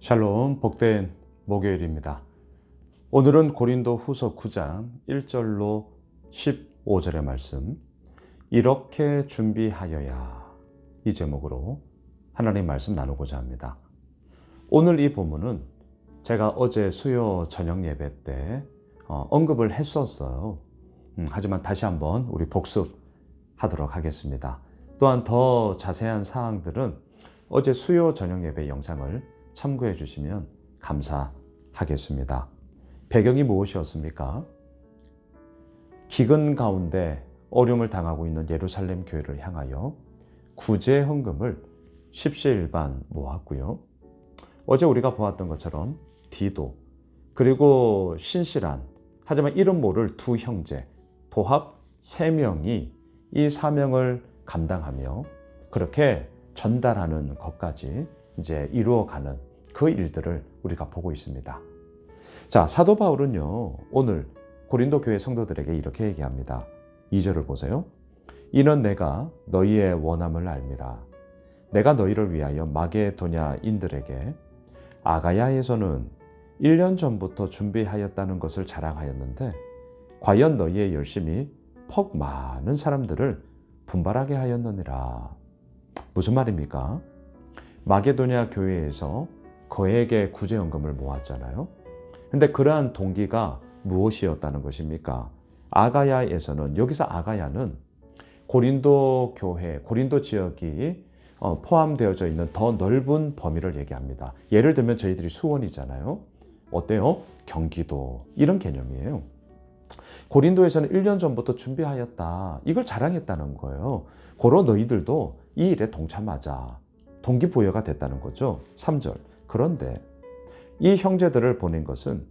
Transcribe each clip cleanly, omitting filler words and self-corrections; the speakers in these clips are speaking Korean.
샬롬, 복된 목요일입니다. 오늘은 고린도 후서 9장 1절로 15절의 말씀, 이렇게 준비하여야, 이 제목으로 하나님 말씀 나누고자 합니다. 오늘 이 본문은 제가 어제 수요 저녁 예배 때 언급을 했었어요. 하지만 다시 한번 우리 복습하도록 하겠습니다. 또한 더 자세한 사항들은 어제 수요 저녁 예배 영상을 참고해 주시면 감사하겠습니다. 배경이 무엇이었습니까? 기근 가운데 어려움을 당하고 있는 예루살렘 교회를 향하여 구제 헌금을 십시일반 모았고요. 어제 우리가 보았던 것처럼 디도, 그리고 신실한, 하지만 이름 모를 두 형제, 도합 3명이 이 사명을 감당하며 그렇게 전달하는 것까지 이제 이루어가는 그 일들을 우리가 보고 있습니다. 자, 사도 바울은요, 오늘 고린도 교회 성도들에게 이렇게 얘기합니다. 2절을 보세요. 이는 내가 너희의 원함을 알미라. 내가 너희를 위하여 마게도냐인들에게 아가야에서는 1년 전부터 준비하였다는 것을 자랑하였는데 과연 너희의 열심이 퍽 많은 사람들을 분발하게 하였느니라. 무슨 말입니까? 마게도냐 교회에서 거액의 구제연금을 모았잖아요. 근데 그러한 동기가 무엇이었다는 것입니까? 아가야에서는, 여기서 아가야는 고린도 교회, 고린도 지역이 포함되어져 있는 더 넓은 범위를 얘기합니다. 예를 들면 저희들이 수원이잖아요. 어때요? 경기도, 이런 개념이에요. 고린도에서는 1년 전부터 준비하였다. 이걸 자랑했다는 거예요. 고로 너희들도 이 일에 동참하자. 동기부여가 됐다는 거죠. 3절. 그런데 이 형제들을 보낸 것은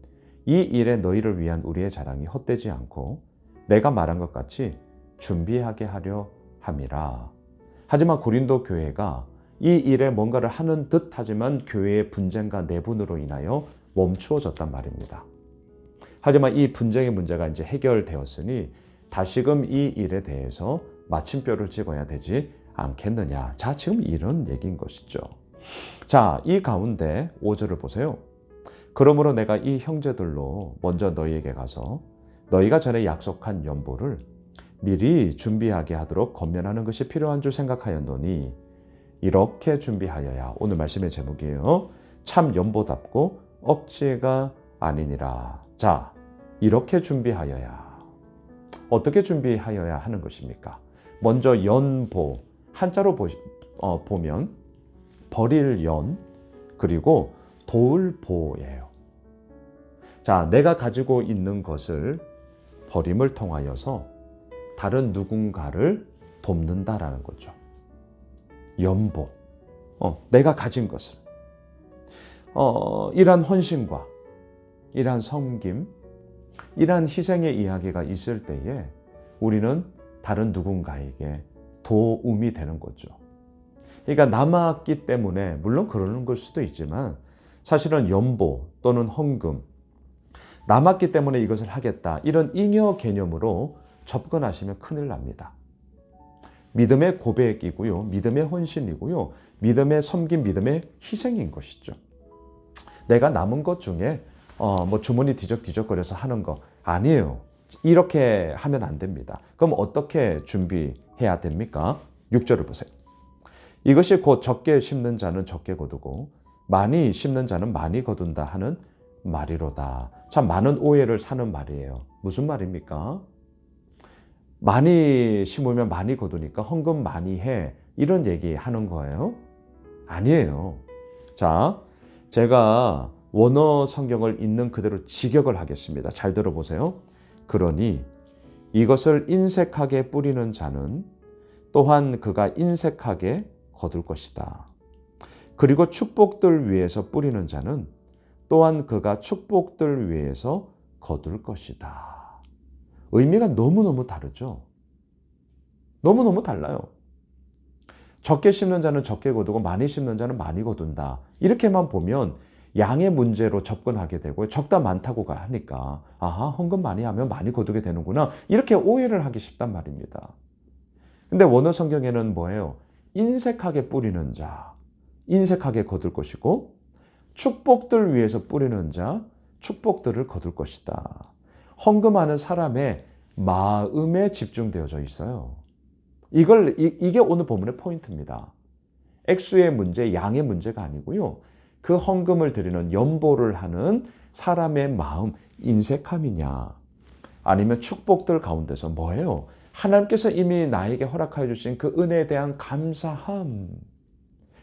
이 일에 너희를 위한 우리의 자랑이 헛되지 않고 내가 말한 것 같이 준비하게 하려 함이라. 하지만 고린도 교회가 이 일에 뭔가를 하는 듯 하지만 교회의 분쟁과 내분으로 인하여 멈추어졌단 말입니다. 하지만 이 분쟁의 문제가 이제 해결되었으니 다시금 이 일에 대해서 마침표를 찍어야 되지 않겠느냐. 자, 지금 이런 얘기인 것이죠. 자, 이 가운데 5절을 보세요. 그러므로 내가 이 형제들로 먼저 너희에게 가서 너희가 전에 약속한 연보를 미리 준비하게 하도록 권면하는 것이 필요한 줄 생각하였노니 이렇게 준비하여야, 오늘 말씀의 제목이에요. 참 연보답고 억지가 아니니라. 자, 이렇게 준비하여야. 어떻게 준비하여야 하는 것입니까? 먼저 연보, 한자로 보면 버릴 연, 그리고 도울 보예요. 자, 내가 가지고 있는 것을 버림을 통하여서 다른 누군가를 돕는다라는 거죠. 연보, 내가 가진 것을. 이러한 헌신과 이러한 섬김, 이러한 희생의 이야기가 있을 때에 우리는 다른 누군가에게 도움이 되는 거죠. 그러니까 남았기 때문에, 물론 그러는 걸 수도 있지만 사실은 연보 또는 헌금, 남았기 때문에 이것을 하겠다, 이런 잉여 개념으로 접근하시면 큰일 납니다. 믿음의 고백이고요, 믿음의 헌신이고요, 믿음의 섬김, 믿음의 희생인 것이죠. 내가 남은 것 중에 주머니 뒤적뒤적거려서 하는 거 아니에요. 이렇게 하면 안 됩니다. 그럼 어떻게 준비해야 됩니까? 6절을 보세요. 이것이 곧 적게 심는 자는 적게 거두고 많이 심는 자는 많이 거둔다 하는 말이로다. 참 많은 오해를 사는 말이에요. 무슨 말입니까? 많이 심으면 많이 거두니까 헌금 많이 해, 이런 얘기 하는 거예요? 아니에요. 자, 제가 원어 성경을 있는 그대로 직역을 하겠습니다. 잘 들어보세요. 그러니 이것을 인색하게 뿌리는 자는 또한 그가 인색하게 거둘 것이다. 그리고 축복들 위해서 뿌리는 자는 또한 그가 축복들 위해서 거둘 것이다. 의미가 너무너무 다르죠. 너무너무 달라요. 적게 심는 자는 적게 거두고 많이 심는 자는 많이 거둔다. 이렇게만 보면 양의 문제로 접근하게 되고 적다 많다고 하니까 아하, 헌금 많이 하면 많이 거두게 되는구나, 이렇게 오해를 하기 쉽단 말입니다. 근데 원어 성경에는 뭐예요? 인색하게 뿌리는 자, 인색하게 거둘 것이고 축복들 위해서 뿌리는 자 축복들을 거둘 것이다. 헌금하는 사람의 마음에 집중되어져 있어요. 이게 오늘 본문의 포인트입니다. 액수의 문제, 양의 문제가 아니고요. 그 헌금을 드리는 연보를 하는 사람의 마음, 인색함이냐 아니면 축복들 가운데서 뭐예요? 하나님께서 이미 나에게 허락하여 주신 그 은혜에 대한 감사함,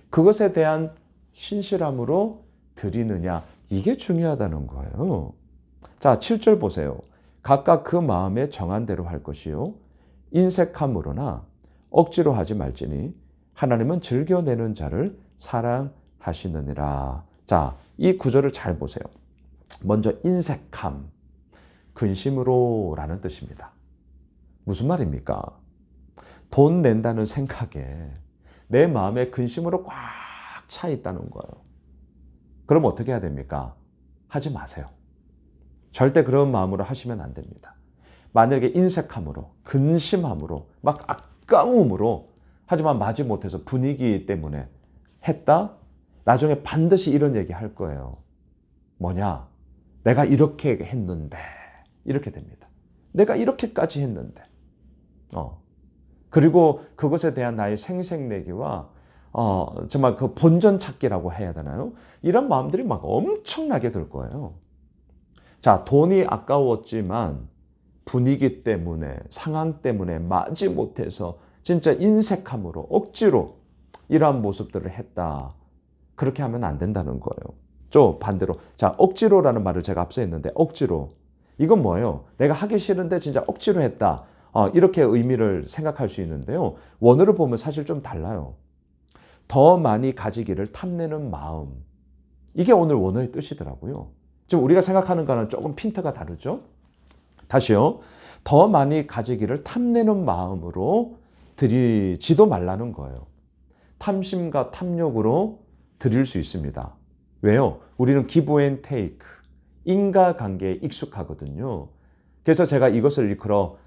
그것에 대한 신실함으로 드리느냐, 이게 중요하다는 거예요. 자, 7절 보세요. 각각 그 마음에 정한 대로 할 것이요 인색함으로나 억지로 하지 말지니 하나님은 즐겨내는 자를 사랑하시느니라. 자, 이 구절을 잘 보세요. 먼저 인색함, 근심으로 라는 뜻입니다. 무슨 말입니까? 돈 낸다는 생각에 내 마음에 근심으로 꽉 차 있다는 거예요. 그럼 어떻게 해야 됩니까? 하지 마세요. 절대 그런 마음으로 하시면 안 됩니다. 만약에 인색함으로, 근심함으로, 막 아까움으로, 하지만 마지 못해서 분위기 때문에 했다? 나중에 반드시 이런 얘기 할 거예요. 뭐냐? 내가 이렇게 했는데, 이렇게 됩니다. 내가 이렇게까지 했는데. 그리고 그것에 대한 나의 생색내기와 정말 그 본전 찾기라고 해야 되나요? 이런 마음들이 막 엄청나게 들 거예요. 자, 돈이 아까웠지만 분위기 때문에, 상황 때문에 마지 못해서 진짜 인색함으로, 억지로 이러한 모습들을 했다. 그렇게 하면 안 된다는 거예요. 또 반대로, 자, 억지로라는 말을 제가 앞서 했는데, 억지로. 이건 뭐예요? 내가 하기 싫은데 진짜 억지로 했다. 이렇게 의미를 생각할 수 있는데요. 원어를 보면 사실 좀 달라요. 더 많이 가지기를 탐내는 마음. 이게 오늘 원어의 뜻이더라고요. 지금 우리가 생각하는 거는 조금 핀트가 다르죠? 다시요. 더 많이 가지기를 탐내는 마음으로 드리지도 말라는 거예요. 탐심과 탐욕으로 드릴 수 있습니다. 왜요? 우리는 give and take, 인과관계에 익숙하거든요. 그래서 제가 이것을 일컬어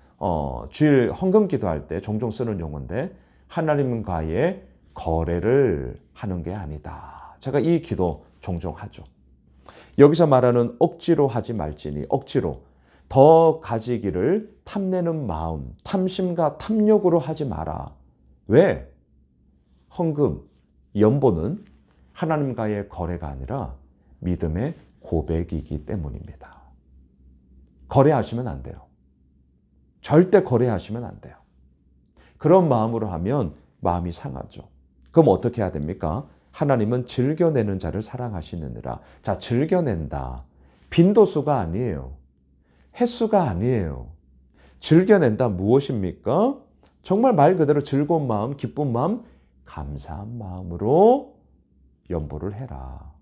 주일 헌금 기도할 때 종종 쓰는 용어인데 하나님과의 거래를 하는 게 아니다. 제가 이 기도 종종 하죠. 여기서 말하는 억지로 하지 말지니, 억지로 더 가지기를 탐내는 마음, 탐심과 탐욕으로 하지 마라. 왜? 헌금, 연보는 하나님과의 거래가 아니라 믿음의 고백이기 때문입니다. 거래하시면 안 돼요. 절대 거래하시면 안 돼요. 그런 마음으로 하면 마음이 상하죠. 그럼 어떻게 해야 됩니까? 하나님은 즐겨내는 자를 사랑하시느니라. 자, 즐겨낸다. 빈도수가 아니에요. 횟수가 아니에요. 즐겨낸다 무엇입니까? 정말 말 그대로 즐거운 마음, 기쁜 마음, 감사한 마음으로 연보를 해라.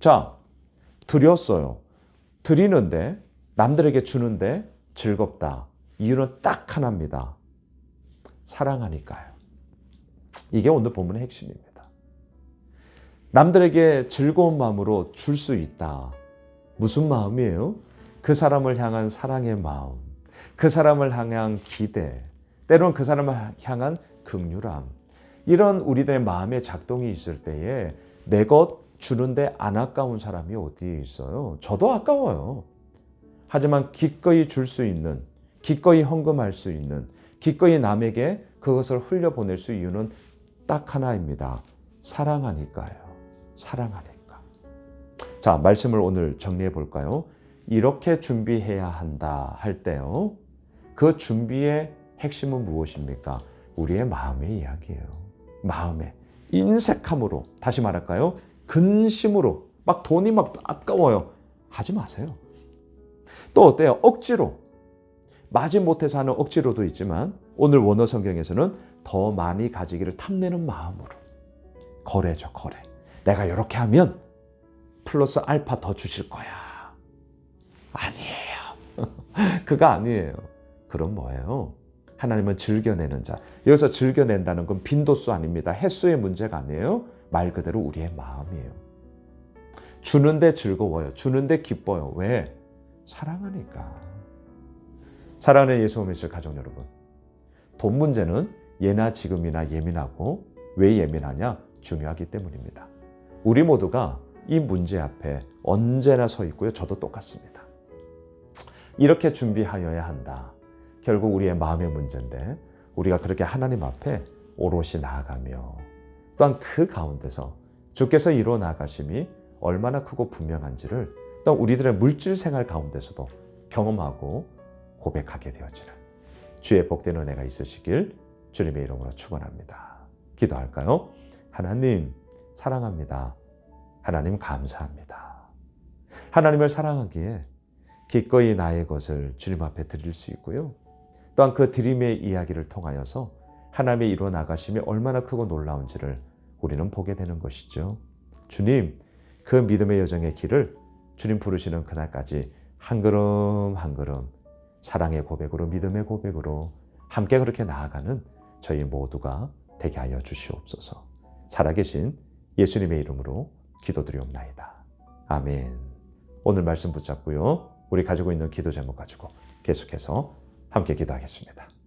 자, 드렸어요. 드리는데, 남들에게 주는데 즐겁다. 이유는 딱 하나입니다. 사랑하니까요. 이게 오늘 본문의 핵심입니다. 남들에게 즐거운 마음으로 줄 수 있다. 무슨 마음이에요? 그 사람을 향한 사랑의 마음, 그 사람을 향한 기대, 때로는 그 사람을 향한 긍휼함. 이런 우리들의 마음의 작동이 있을 때에 내 것 주는데 안 아까운 사람이 어디에 있어요? 저도 아까워요. 하지만 기꺼이 줄 수 있는, 기꺼이 헌금할 수 있는, 기꺼이 남에게 그것을 흘려보낼 수 있는 이유는 딱 하나입니다. 사랑하니까요. 사랑하니까. 자, 말씀을 오늘 정리해 볼까요? 이렇게 준비해야 한다 할 때요. 그 준비의 핵심은 무엇입니까? 우리의 마음의 이야기예요. 마음의 인색함으로, 다시 말할까요? 근심으로, 막 돈이 막 아까워요. 하지 마세요. 또 어때요? 억지로. 마지 못해서 하는 억지로도 있지만 오늘 원어 성경에서는 더 많이 가지기를 탐내는 마음으로. 거래죠, 거래. 내가 이렇게 하면 플러스 알파 더 주실 거야. 아니에요. 그거 아니에요. 그럼 뭐예요? 하나님은 즐겨내는 자. 여기서 즐겨낸다는 건 빈도수 아닙니다. 횟수의 문제가 아니에요. 말 그대로 우리의 마음이에요. 주는데 즐거워요. 주는데 기뻐요. 왜? 사랑하니까. 사랑하는 예수 믿으실 가족 여러분. 돈 문제는 예나 지금이나 예민하고 왜 예민하냐? 중요하기 때문입니다. 우리 모두가 이 문제 앞에 언제나 서 있고요. 저도 똑같습니다. 이렇게 준비하여야 한다. 결국 우리의 마음의 문제인데 우리가 그렇게 하나님 앞에 오롯이 나아가며 또한 그 가운데서 주께서 이루어 나가심이 얼마나 크고 분명한지를 또 우리들의 물질 생활 가운데서도 경험하고 고백하게 되어지는 주의 복된 은혜가 있으시길 주님의 이름으로 축원합니다. 기도할까요? 하나님 사랑합니다. 하나님 감사합니다. 하나님을 사랑하기에 기꺼이 나의 것을 주님 앞에 드릴 수 있고요. 또한 그 드림의 이야기를 통하여서 하나님의 이루어 나가심이 얼마나 크고 놀라운지를 우리는 보게 되는 것이죠. 주님, 그 믿음의 여정의 길을 주님 부르시는 그날까지 한 걸음 한 걸음 사랑의 고백으로 믿음의 고백으로 함께 그렇게 나아가는 저희 모두가 되게 하여 주시옵소서. 살아계신 예수님의 이름으로 기도드리옵나이다. 아멘. 오늘 말씀 붙잡고요. 우리 가지고 있는 기도 제목 가지고 계속해서 함께 기도하겠습니다.